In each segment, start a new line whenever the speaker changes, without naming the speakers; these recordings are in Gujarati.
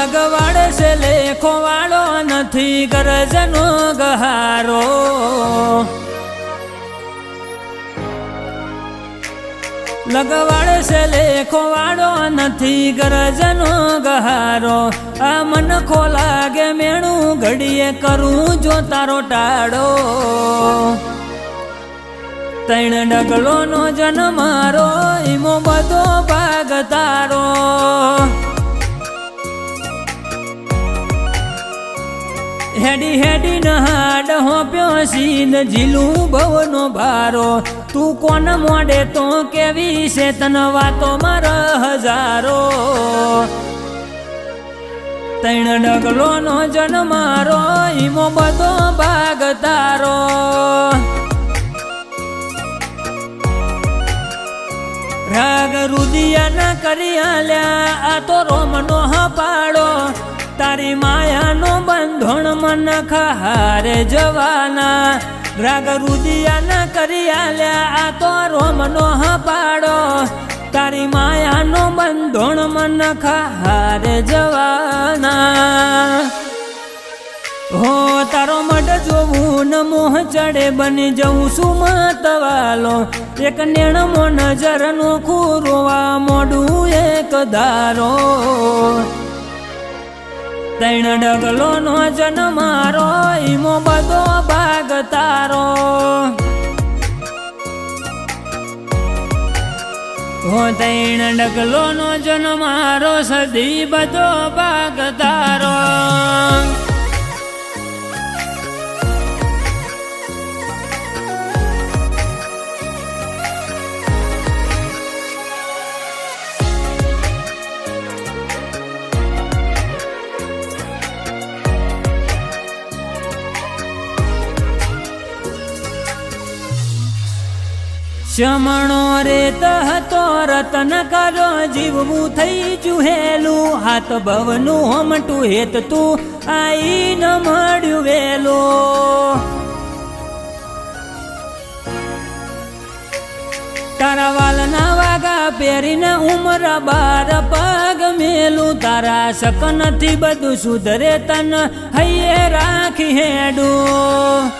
લગવાડે છે લેખો વાળો નથી ગરજનો ગહારો લગવાડે છે લેખો વાળો નથી ગરજનો ગહારો આ મન ખોલાગે મેણું ઘડીએ કરું જો તારો ટાળો તૈણ ડગલો નો જન્મ મારો ઈમો બધો ભાગ તારો હેડી હેડી નહાડ હોપ્યો સીન ઝીલું ભવનો ભારો તું કોણ મોડે તો કેવી છે તન વાતો મારા હજારો તૈણ ડગલો નો જન્મ મારો ઈમો બધો ભાગ તારો રાગ રુદિયા ના કરી આલ્યા આ તો રોમનો હપાડો તારી માયાનો બંધણ મન ખારે જવાના રાગ રુદિયા ના કરી આલ્યા આ તો રોમનો હપાડો તારી માયાનો બંધણ મન ખારે જવાના હો તારો મઢ જોવું ન મોહ ચડે બની જવું સુમતવાલો એક નેણમો નજરનો ખુરવા મોડું એક ધારો તૈણ ડગલો નો જન્મ મારો ઈમો બધો ભાગ તારો હો તૈણ ડગલો નો જન્મ મારો સદી બધો ભાગ તારો શમણો રેત હતો રતન કરો જીવવું થઈ જુહેલું હાથ ભવનું હમટું હેત તું આઈ ન મળ્યું વેલો તારા વાલના વાગા પહેરીને ઉમર બાર પગ મેલું તારા શક નથી બધું સુધરે તન હૈયે રાખી હેડું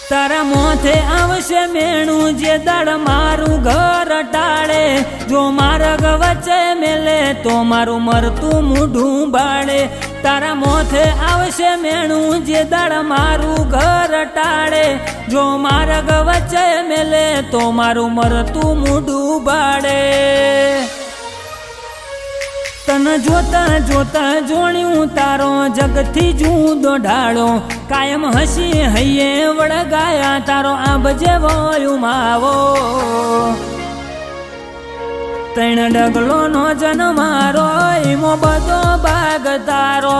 તારા મોથે આવશે મેણું જે દાડ મારું ઘર ટાળે જો માર્ગ વચ્ચે મેલે તો મારું મરતું મૂઢું બાળે તારા મોથે આવશે મેણું જે દાડ મારું ઘર ટાળે જો માર્ગ વચ્ચે મેલે તો મારું મરતું મૂઢું બાળે તન જોતા જોતા જોણ્યું તારો જગથી જુદો ઢાળો કાયમ હસી હૈયે વળગાયા તારો આંબ જેવો માવો તૈણ ડગલો નો જન્મ મારો ઈમો બધો ભાગ તારો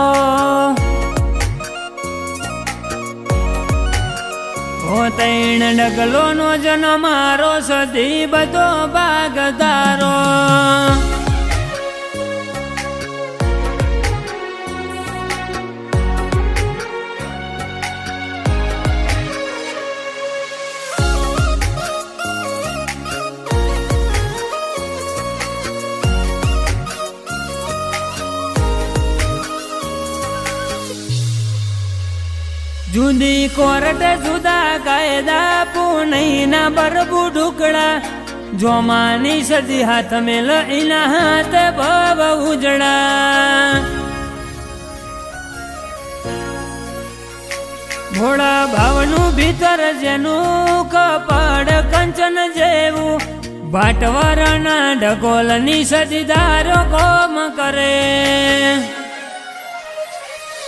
હો તૈણ ડગલો નો જન્મ મારો સદી બધો ભાગ તારો જુદી કોર્ટ જુદા કાયદા પુનૈના બરબુ ઢુકડા જોમાની સદી હાથ મેલ એના હાથ ભવ ઉજળા ભોળા ભાવનું ભીતર જેનું કપડ કંચન જેવું ભાટવરના ઢગોલની સદી ધારો કોમ કરે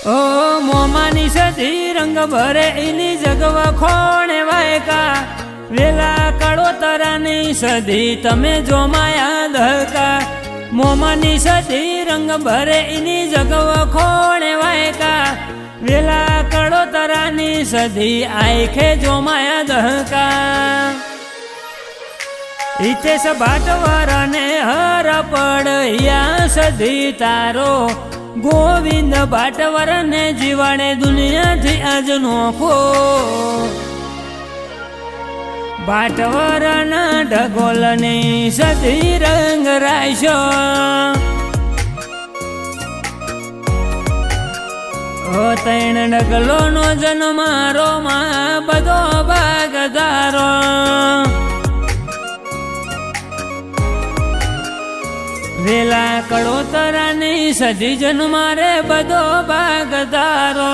ઓ મોમાની સદી રંગ ભરે એની જગવા ખોણે વાયકા વેલા કડોતરાની સદી તમે જોમાયા ધકા મોમાની સદી રંગ ભરે એની જગવા ખોણે વાયકા વેલા કડોતરાની સદી આંખે જોમાયા ધકા હિતેશ ભાટવરને હર પડ્યા સદી તારો ગોવિંદ ભાટવરને જીવાડે દુનિયાથી આજ નોખો ભાટવરના ઢગોલની સદી રંગ રાશો ઓ તૈણ ડગલો નો જન્મારો માં બધો ભાગ તારો વેલા કડોતરાની સજી જન્મારે બધો ભાગ તારો